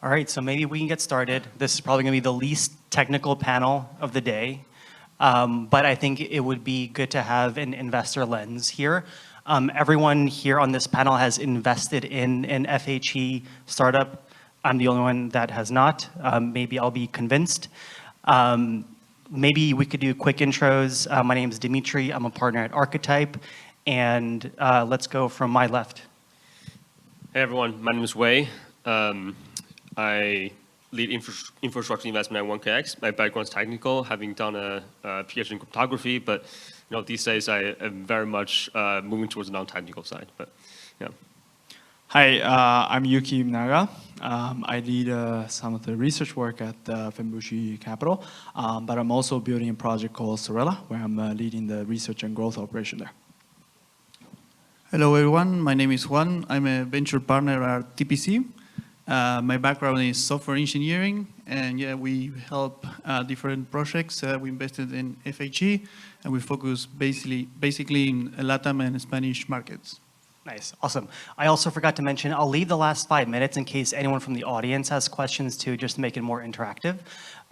All right, so maybe we can get started. This is probably going to be the least technical panel of the day, but I think it would be good to have an investor lens here. Everyone here on this panel has invested in an FHE startup. I'm the only one that has not. Maybe I'll be convinced. Maybe we could do quick intros. My name is Dimitri. I'm a partner at Archetype. And let's go from my left. Hey everyone, my name is Wei. I lead infrastructure investment at 1KX. My background is technical, having done a PhD in cryptography, but these days I am very much moving towards the non-technical side. But yeah. Hi, I'm Yuki Naga. I lead some of the research work at FHE Capital, but I'm also building a project called Sorella, where I'm leading the research and growth operation there. Hello everyone, my name is Juan. I'm a venture partner at TPC. My background is software engineering, and yeah, we help different projects. We invested in FHE, and we focus basically in LATAM and Spanish markets. Nice, awesome. I also forgot to mention, I'll leave the last 5 minutes in case anyone from the audience has questions too, just to make it more interactive.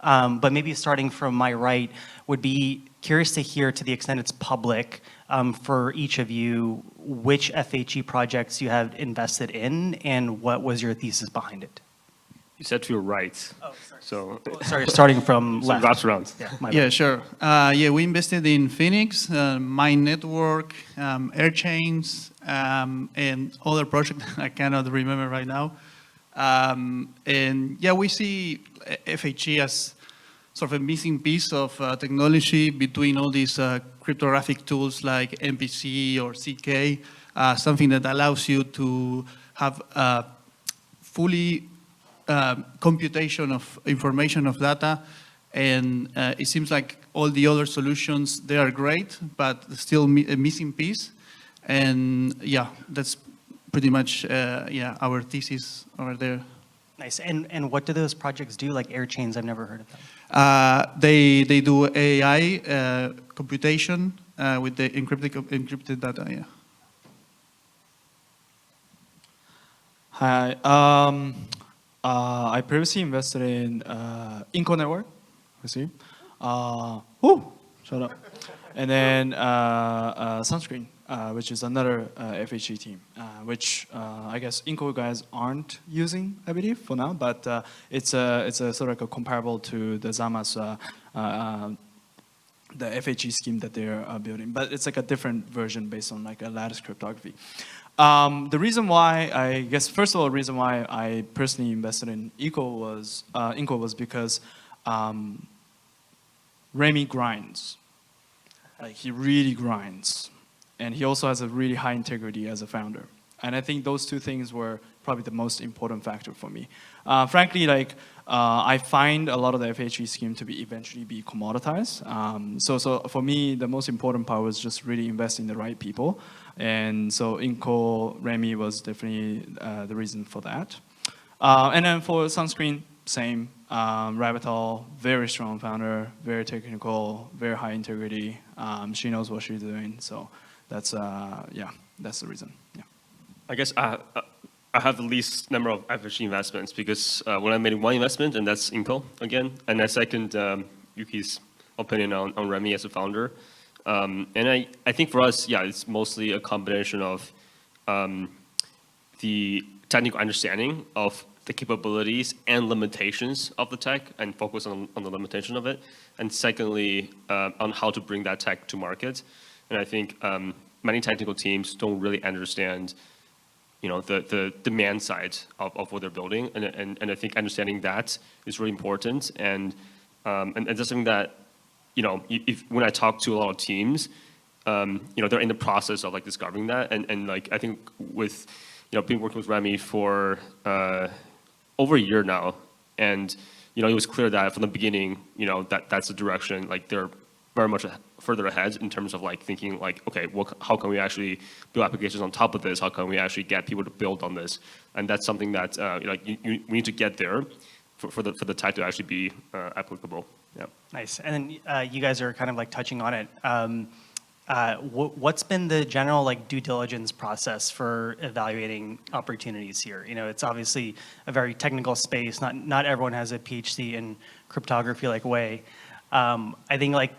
But maybe starting from my right, would be curious to hear, to the extent it's public, for each of you, which FHE projects you have invested in and what was your thesis behind it? You said to your right. Oh, sorry. So sorry, starting from left. Wraps around. Yeah, sure. Yeah, we invested in Phoenix, Mine Network, Airchains, and other projects I cannot remember right now. And yeah, we see FHE as sort of a missing piece of technology between all these cryptographic tools like MPC or CK, something that allows you to have fully computation of information of data. And it seems like all the other solutions, they are great, but still a missing piece. And yeah, that's pretty much yeah, our thesis over there. Nice. And what do those projects do, like Airchains? I've never heard of them. They do AI computation with the encrypted data. Yeah. Hi, I previously invested in Inco Network. See, shut up. And then Sunscreen, which is another FHE team, which I guess Inco guys aren't using, I believe, for now. But it's a sort of like a comparable to the Zama's the FHE scheme that they're building, but it's like a different version based on like a lattice cryptography. The reason why, I guess, first of all, the reason why I personally invested in Inco was because Remy grinds. Like, he really grinds. And he also has a really high integrity as a founder. And I think those two things were probably the most important factor for me. Frankly, like, I find a lot of the FHE scheme to be eventually be commoditized. So for me, the most important part was just really investing in the right people. And so Inco, Remy was definitely the reason for that. And then for Sunscreen, same. Rabbitol, very strong founder, very technical, very high integrity. She knows what she's doing. So that's, yeah, that's the reason. Yeah. I guess I have the least number of FHE investments because when I made one investment, and that's Inco again, and I second Yuki's opinion on Remy as a founder. And I think for us, yeah, it's mostly a combination of the technical understanding of the capabilities and limitations of the tech and focus on the limitation of it. And secondly, on how to bring that tech to market. And I think many technical teams don't really understand the demand side of what they're building. And I think understanding that is really important. And that's something that, when I talk to a lot of teams, they're in the process of like discovering that. And like, I think with, been working with Remy for over a year now. And, it was clear that from the beginning, that's the direction, like they're very much further ahead in terms of like thinking like, okay, how can we actually build applications on top of this? How can we actually get people to build on this? And that's something that we need to get there for the tech to actually be applicable. Yeah. Nice. And then you guys are kind of like touching on it. what's been the general like due diligence process for evaluating opportunities here? You know, it's obviously a very technical space. Not everyone has a PhD in cryptography like Wei. I think like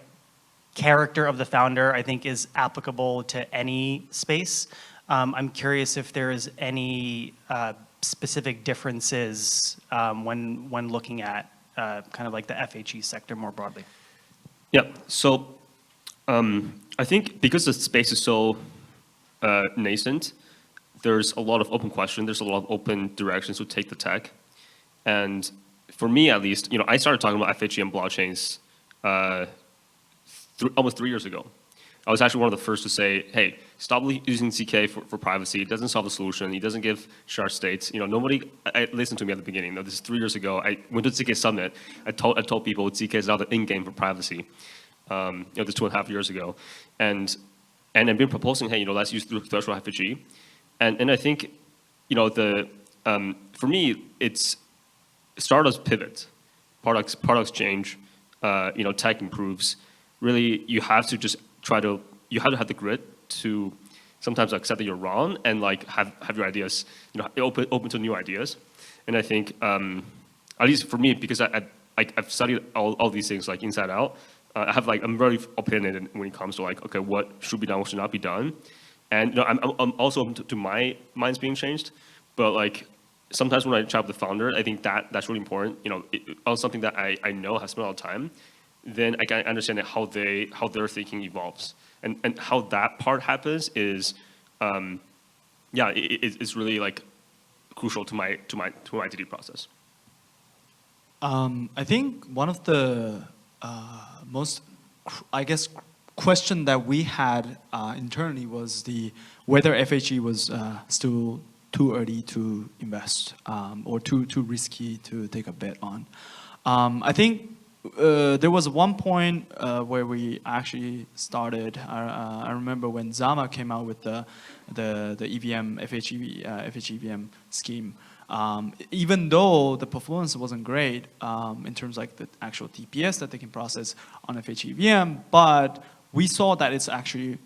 character of the founder, I think, is applicable to any space. I'm curious if there is any specific differences when looking at kind of like the FHE sector more broadly. Yeah. So I think because the space is so nascent, there's a lot of open questions. There's a lot of open directions to take the tech. And for me, at least, you know, I started talking about FHE and blockchains almost 3 years ago. I was actually one of the first to say, hey, stop using ZK for privacy. It doesn't solve the solution. It doesn't give shard states. You know, nobody listened to me at the beginning. This is 3 years ago. I went to ZK Summit. I told people ZK is now the end game for privacy. You know, this 2.5 years ago. And I've been proposing, hey, you know, let's use threshold FHE. And I think, you know, for me, it's startups pivot, products change, you know, tech improves. Really, you have to just you have to have the grit to sometimes accept that you're wrong and like have your ideas, you know, open to new ideas. And I think, at least for me, because I've studied all these things like inside out, I'm very opinionated when it comes to like, okay, what should be done, what should not be done. And you know, I'm also open to my minds being changed, but like sometimes when I chat with the founder, I think that's really important. You know, on something that I know has spent a lot of time, then I can understand how their thinking evolves, and how that part happens is, yeah, it's really like crucial to my DD process. I think one of the most, I guess, question that we had internally was whether FHE was still too early to invest or too risky to take a bet on. I think there was one point where we actually started. I remember when Zama came out with the EVM FHE EVM scheme. Even though the performance wasn't great in terms of like the actual TPS that they can process on FHE EVM, but we saw that it's actually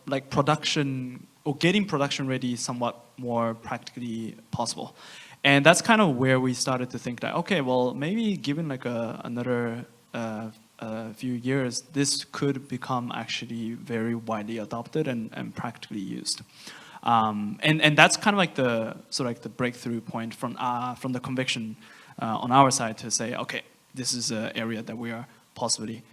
like production or getting production ready somewhat more practically possible. And that's kind of where we started to think that, okay, well, maybe given like another few years, this could become actually very widely adopted and practically used. And that's kind of like the sort of like the breakthrough point from the conviction on our side to say, okay, this is an area that we are possibly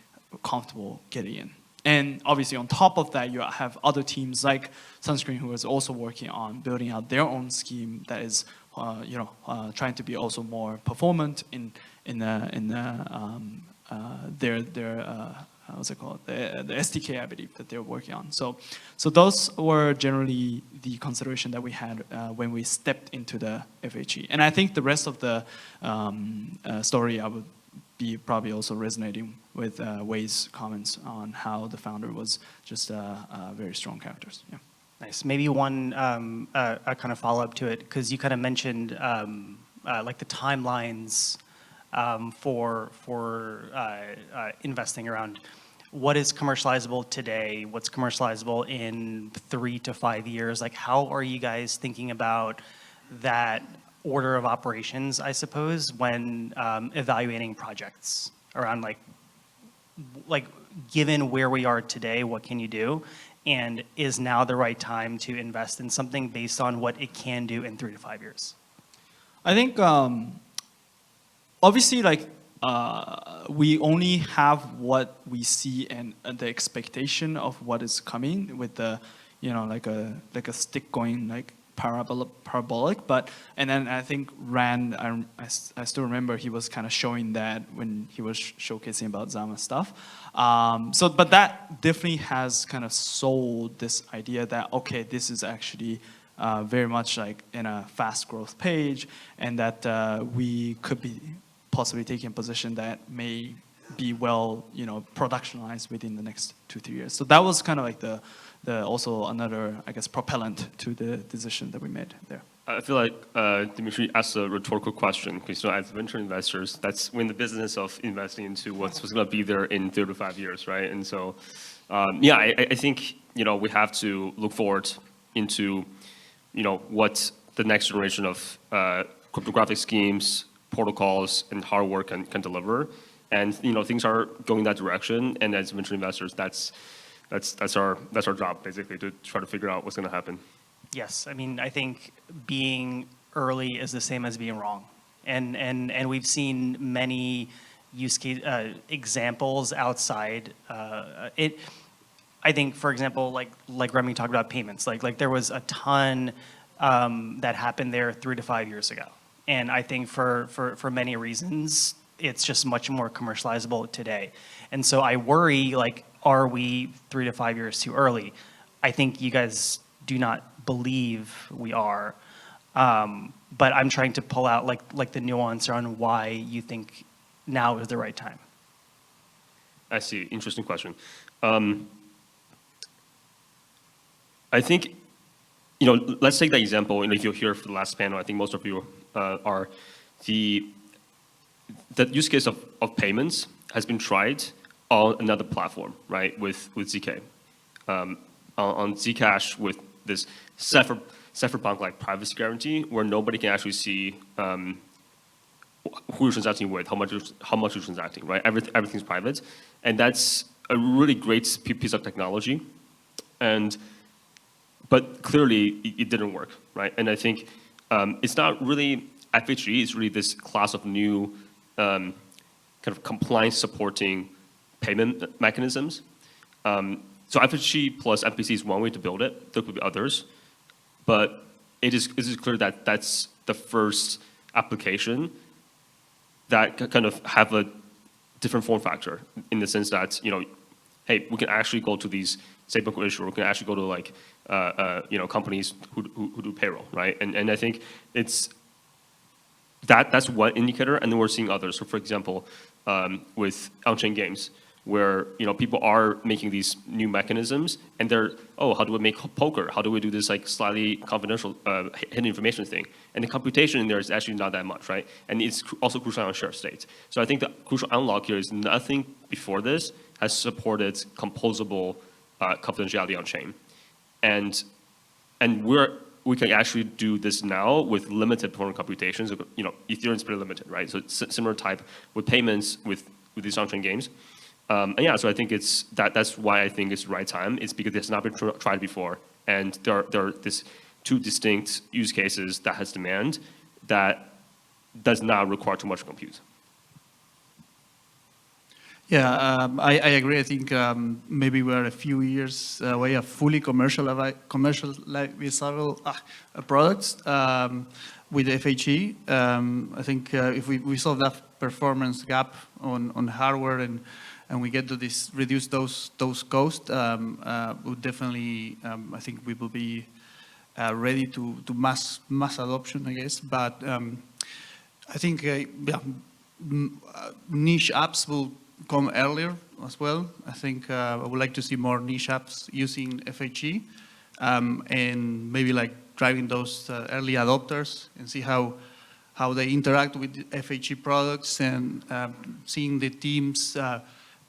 comfortable getting in. And obviously on top of that, you have other teams like Sunscreen who is also working on building out their own scheme that is, trying to be also more performant in their what's it called, the SDK, I believe, that they're working on. So those were generally the consideration that we had when we stepped into the FHE. And I think the rest of the story I would be probably also resonating with Wei's comments on how the founder was just very strong characters. Yeah. Nice. Maybe one a kind of follow-up to it, because you kind of mentioned like the timelines for investing around what is commercializable today, what's commercializable in 3 to 5 years. Like, how are you guys thinking about that order of operations, I suppose, when evaluating projects around like given where we are today, what can you do? And is now the right time to invest in something based on what it can do in 3 to 5 years? I think obviously like we only have what we see and the expectation of what is coming with the, like a stick going like parabolic, and then I think Rand, I still remember he was kind of showing that when he was showcasing about Zama stuff. But that definitely has kind of sold this idea that, okay, this is actually very much like in a fast growth page, and that we could be possibly taking a position that may be well, productionized within the next 2-3 years. So that was kind of like the also another, I guess, propellant to the decision that we made there. I feel like Dimitri asked a rhetorical question, because as venture investors, that's we're in the business of investing into what's going to be there in 3 to 5 years, right? And so Yeah, I think we have to look forward into what the next generation of cryptographic schemes, protocols, and hardware can deliver, and things are going that direction. And as venture investors, that's our job basically, to try to figure out what's going to happen. Yes, I mean, I think being early is the same as being wrong. And we've seen many use case examples outside it. I think, for example, like Remy talked about payments, like there was a ton that happened there 3 to 5 years ago. And I think for many reasons, it's just much more commercializable today. And so I worry, like, are we 3 to 5 years too early? I think you guys do not believe we are. But I'm trying to pull out like the nuance on why you think now is the right time. I see. Interesting question. I think, let's take that example. If you're here for the last panel, I think most of you are. The use case of payments has been tried on another platform, right? With ZK, on Zcash with this cypherpunk-like privacy guarantee, where nobody can actually see who you're transacting with, how much you're transacting, right? Everything's private, and that's a really great piece of technology, but clearly it didn't work, right? And I think it's not really FHE; it's really this class of new kind of compliance-supporting payment mechanisms. So FHE plus MPC is one way to build it. There could be others, but it is clear that that's the first application that kind of have a different form factor, in the sense that hey, we can actually go to these stablecoin issuers. We can actually go to like companies who do payroll, right? And I think that's one indicator, and then we're seeing others. So for example, with on-chain games, where people are making these new mechanisms, and they're, how do we make poker? How do we do this like slightly confidential hidden information thing? And the computation in there is actually not that much, right? And it's also crucial on shared state. So I think the crucial unlock here is nothing before this has supported composable confidentiality on chain, and we can actually do this now with limited performance computations. Ethereum is pretty limited, right? So it's similar type with payments with these on-chain games. And yeah, so I think that's why I think it's the right time. It's because it's not been tried before, and there are these two distinct use cases that has demand that does not require too much compute. Yeah, I agree. I think maybe we're a few years away of fully commercializable products with FHE. I think if we solve that performance gap on hardware and we get to reduce those costs, we'll definitely, I think we will be ready to mass adoption, I guess. But I think niche apps will come earlier as well. I think I would like to see more niche apps using FHE, and maybe like driving those early adopters and see how they interact with FHE products, and seeing the teams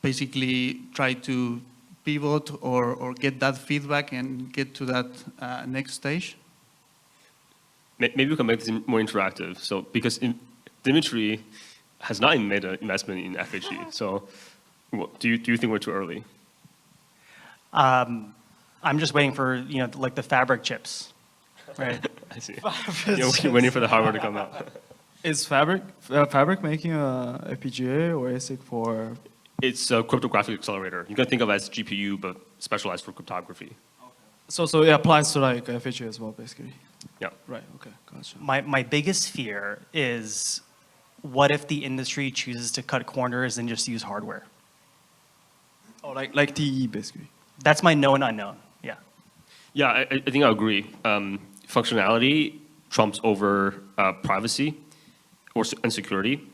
basically try to pivot or get that feedback and get to that next stage. Maybe we can make this more interactive. So because Dimitri has not made an investment in FHE, so do you think we're too early? I'm just waiting for like the fabric chips, right? I see. You're waiting for the hardware to come out. Is Fabric making a FPGA or ASIC for? It's a cryptographic accelerator. You can think of it as GPU, but specialized for cryptography. Okay. So it applies to like FHE as well, basically. Yeah. Right. Okay. Gotcha. My biggest fear is, what if the industry chooses to cut corners and just use hardware? Oh, like TE basically. That's my known unknown. Yeah. Yeah, I think I agree. Functionality trumps over privacy and security.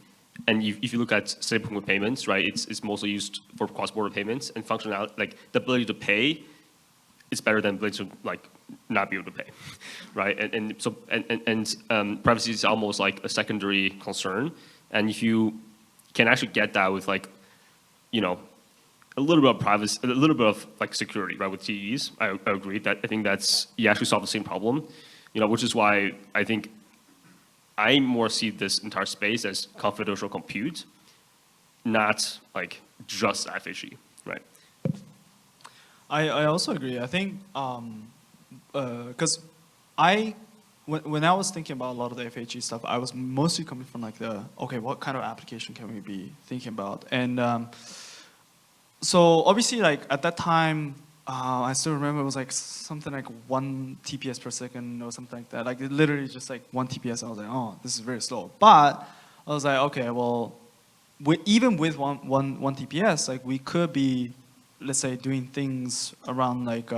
And if you look at stablecoin payments, right, it's mostly used for cross-border payments, and functionality, like the ability to pay, is better than the ability to like not be able to pay, right? And privacy is almost like a secondary concern. And if you can actually get that with like, a little bit of privacy, a little bit of like security, right, with TEs. I agree that I think that's, you actually solve the same problem, which is why I think I more see this entire space as confidential compute, not like just FHE, right? I also agree. I think because when I was thinking about a lot of the FHE stuff, I was mostly coming from like okay, what kind of application can we be thinking about? And so obviously like at that time, I still remember it was like something like 1 TPS per second or something like that. Like it literally just like 1 TPS. I was like, oh, this is very slow. But I was like, okay, well, even with one TPS, like we could be, let's say, doing things around like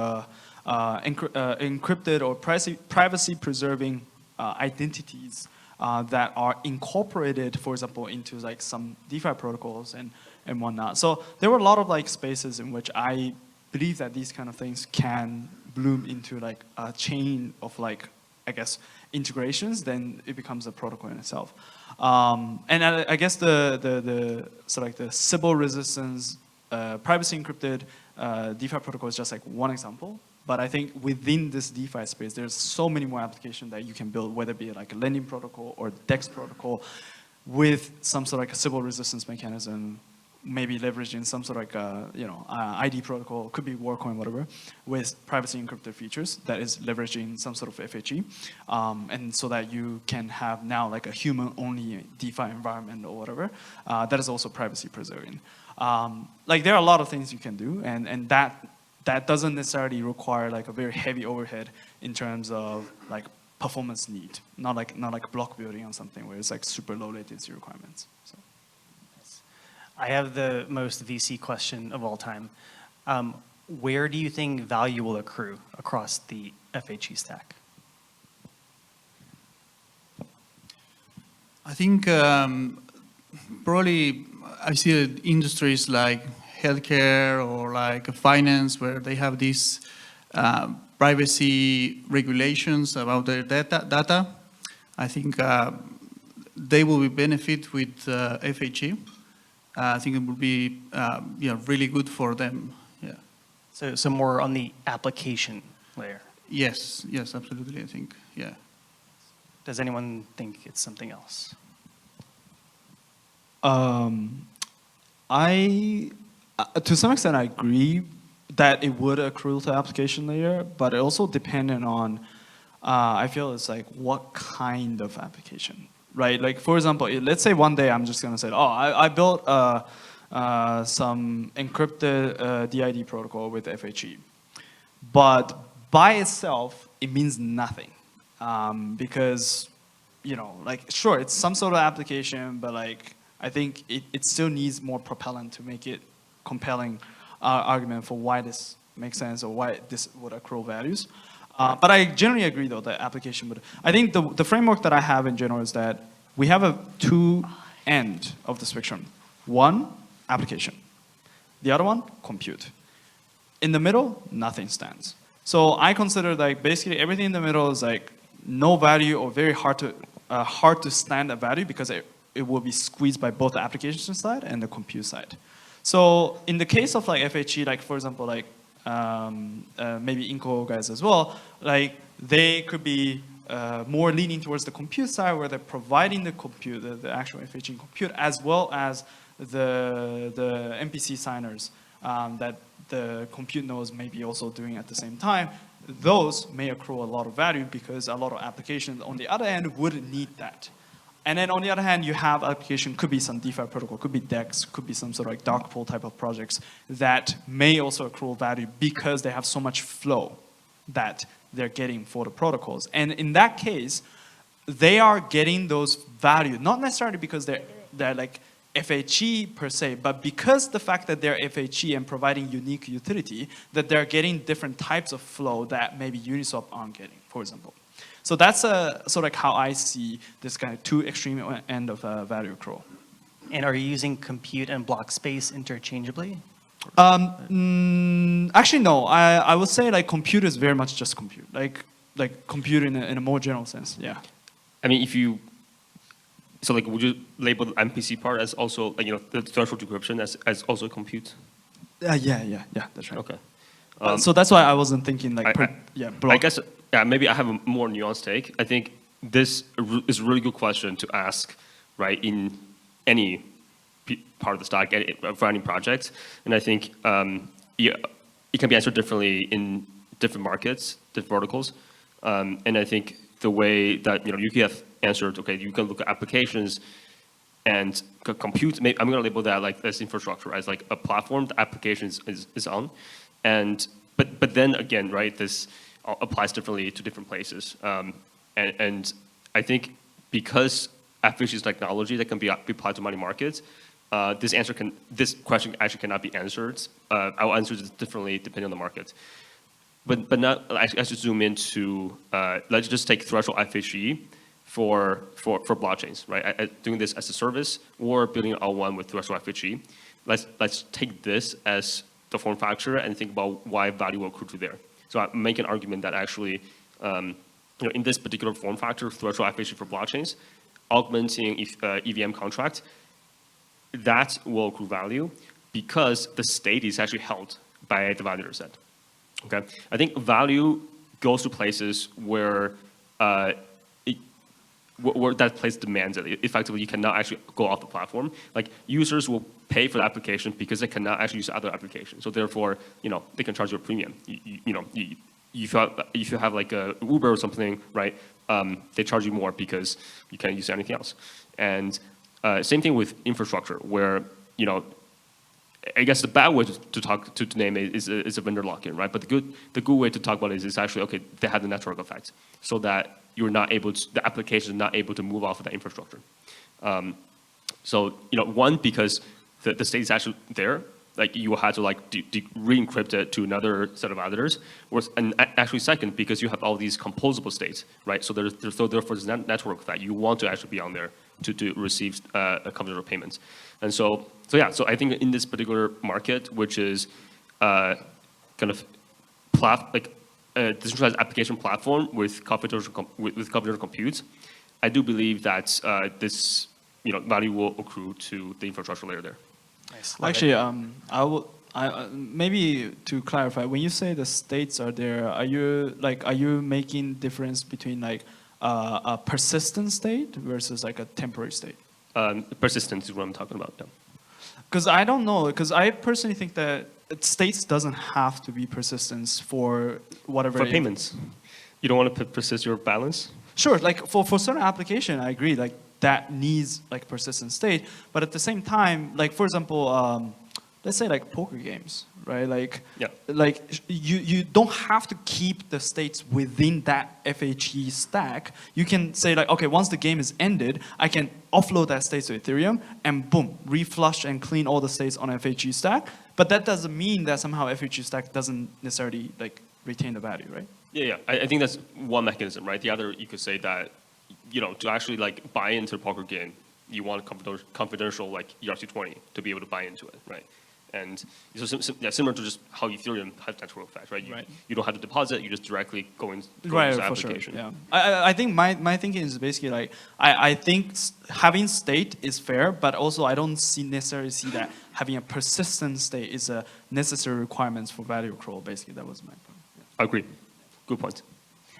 encrypted or privacy-preserving identities that are incorporated, for example, into like some DeFi protocols and whatnot. So there were a lot of like spaces in which I believe that these kind of things can bloom into like a chain of like, I guess, integrations. Then it becomes a protocol in itself. And I guess the sort of like the Sybil resistance, privacy encrypted DeFi protocol is just like one example. But I think within this DeFi space, there's so many more applications that you can build, whether it be like a lending protocol or DEX protocol with some sort of like a Sybil resistance mechanism, maybe leveraging some sort of like ID protocol, could be Warcoin, whatever, with privacy encrypted features that is leveraging some sort of FHE. And so that you can have now like a human-only DeFi environment or whatever, that is also privacy preserving. Like there are a lot of things you can do, and that doesn't necessarily require like a very heavy overhead in terms of like performance need, not like block building on something where it's like super low latency requirements. So. I have the most VC question of all time. Where do you think value will accrue across the FHE stack? I think probably I see industries like healthcare or like finance where they have these privacy regulations about their data. I think they will be benefit with FHE. I think it would be really good for them. Yeah. So more on the application layer. Yes, absolutely. I think, yeah. Does anyone think it's something else? To some extent, I agree that it would accrue to application layer, but it also dependent on, I feel it's like what kind of application, right? Like for example, let's say one day I'm just gonna say, oh, I built some encrypted DID protocol with FHE, but by itself it means nothing, because like sure it's some sort of application, but like I think it still needs more propellant to make it compelling argument for why this makes sense or why this would accrue values. But I generally agree though that application would. I think the framework that I have in general is that we have a two end of the spectrum. One, application. The other one, compute. In the middle, nothing stands. So I consider like basically everything in the middle is like no value or very hard to stand a value because it will be squeezed by both the application side and the compute side. So in the case of like FHE, like for example, like maybe Inco guys as well, like they could be more leaning towards the compute side where they're providing the compute, the actual FHE compute, as well as the MPC signers that the compute nodes may be also doing at the same time. Those may accrue a lot of value because a lot of applications on the other end would need that. And then on the other hand, you have application, could be some DeFi protocol, could be DEX, could be some sort of like dark pool type of projects that may also accrue value because they have so much flow that they're getting for the protocols. And in that case, they are getting those value, not necessarily because they're like FHE per se, but because the fact that they're FHE and providing unique utility, that they're getting different types of flow that maybe Uniswap aren't getting, for example. So that's sort of like how I see this kind of two extreme end of value accrual. And are you using compute and block space interchangeably? Actually, no. I would say like compute is very much just compute, like compute in a more general sense. Yeah. I mean, so like, would you label the MPC part as also like the threshold decryption as also compute? Yeah, that's right. Okay. So that's why I wasn't thinking like, I block. guess, yeah, maybe I have a more nuanced take. I think this is a really good question to ask, right, in any part of the stack, for any project. And I think yeah, it can be answered differently in different markets, different verticals. And I think the way that, you can have answered, okay, you can look at applications and compute, I'm going to label that like as infrastructure, as like a platform the application is on. But then again, right, this applies differently to different places. And I think because FHE is technology that can be applied to many markets, this question actually cannot be answered. I'll answer this differently depending on the market. But now I should zoom into, let's just take threshold FHE for blockchains, right? Doing this as a service or building an L1 with threshold FHE. Let's take this as the form factor and think about why value will accrue to there. So I make an argument that actually, in this particular form factor, threshold FHE for blockchains, augmenting EVM contract, that will accrue value because the state is actually held by the validator set. Okay, I think value goes to places where where that place demands it. Effectively, you cannot actually go off the platform. Like users will pay for the application because they cannot actually use other applications. So therefore, they can charge you a premium. If you have like a Uber or something, right? They charge you more because you can't use anything else. And same thing with infrastructure, where I guess the bad way to name it is a vendor lock-in, right? But the good way to talk about it is actually, okay, they have the network effect, so that the application is not able to move off of that infrastructure. So one, because the state is actually there, like you will have to like re-encrypt it to another set of others, and actually second, because you have all these composable states, right? So therefore there's network that you want to actually be on there to receive confidential payments. And so I think in this particular market, which is kind of decentralized application platform with confidential compute, I do believe that this value will accrue to the infrastructure layer there. Nice. Actually, maybe to clarify, when you say the states are there, are you making difference between like a persistent state versus like a temporary state? Persistence is what I'm talking about. Yeah. Because I don't know, because I personally think that states doesn't have to be persistence for whatever. For payments, you don't want to persist your balance. Sure, like for certain application, I agree, like that needs like persistent state. But at the same time, like for example, let's say like poker games, right? Like, yeah. Like you don't have to keep the states within that FHE stack. You can say like, okay, once the game is ended, I can offload that state to Ethereum and boom, reflush and clean all the states on FHE stack. But that doesn't mean that somehow FHE stack doesn't necessarily like retain the value, right? Yeah. I think that's one mechanism, right? The other, you could say that, to actually like buy into the poker game, you want confidential like ERC20 to be able to buy into it, right? And so similar to just how Ethereum has network effect, right? You don't have to deposit, you just directly go into the application. Sure, yeah. I think my thinking is basically like, I think having state is fair, but also I don't necessarily see that having a persistent state is a necessary requirement for value accrual. Basically, that was my point. Yeah. I agree. Good point.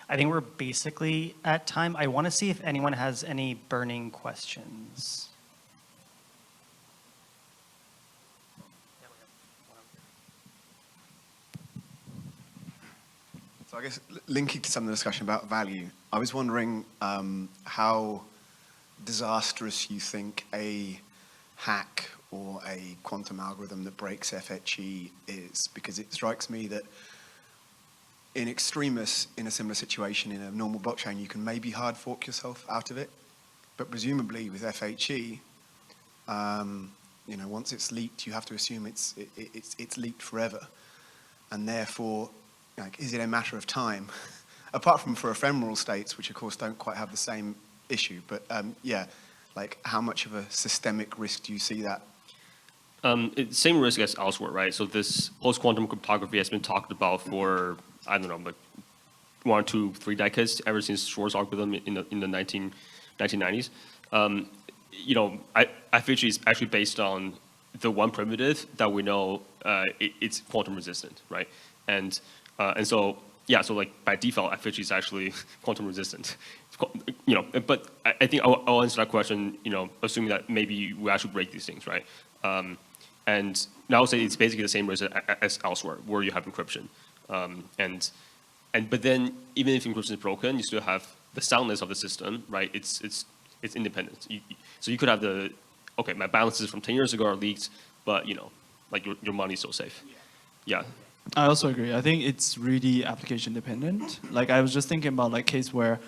I think we're basically at time. I want to see if anyone has any burning questions. So I guess linking to some of the discussion about value, I was wondering how disastrous you think a hack or a quantum algorithm that breaks FHE is, because it strikes me that in extremis, in a similar situation in a normal blockchain, you can maybe hard fork yourself out of it, but presumably with FHE, once it's leaked, you have to assume it's leaked forever, and therefore, like, is it a matter of time? Apart from for ephemeral states, which of course don't quite have the same issue, but like how much of a systemic risk do you see that? Same risk as elsewhere, right? So this post-quantum cryptography has been talked about for, I don't know, like 1, 2, 3 decades, ever since Shor's algorithm in the 1990s. FHE is actually based on the one primitive that we know it's quantum resistant, right? And so yeah, so like by default, FHE is actually quantum resistant. But I think I'll answer that question, assuming that maybe we actually break these things, right? And I would say it's basically the same risk as elsewhere, where you have encryption. But then even if encryption is broken, you still have the soundness of the system, right? It's independent. So you could have my balances from 10 years ago are leaked, but like your money's still safe. Yeah. I also agree. I think it's really application dependent. Like I was just thinking about like case where,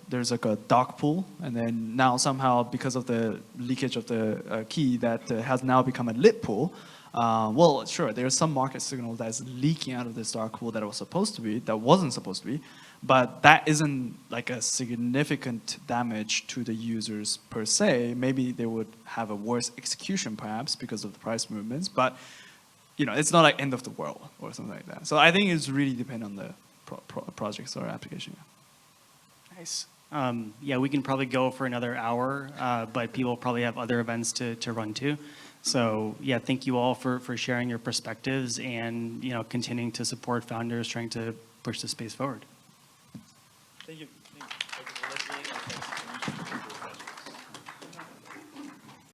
there's like a dark pool, and then now somehow because of the leakage of the key that has now become a lit pool. Well, sure, there's some market signal that's leaking out of this dark pool that wasn't supposed to be, but that isn't like a significant damage to the users per se. Maybe they would have a worse execution perhaps because of the price movements, but it's not like end of the world or something like that. So I think it's really depend on the projects or application. Nice. Yeah, we can probably go for another hour, but people probably have other events to run to. So yeah, thank you all for sharing your perspectives and continuing to support founders trying to push the space forward. Thank you.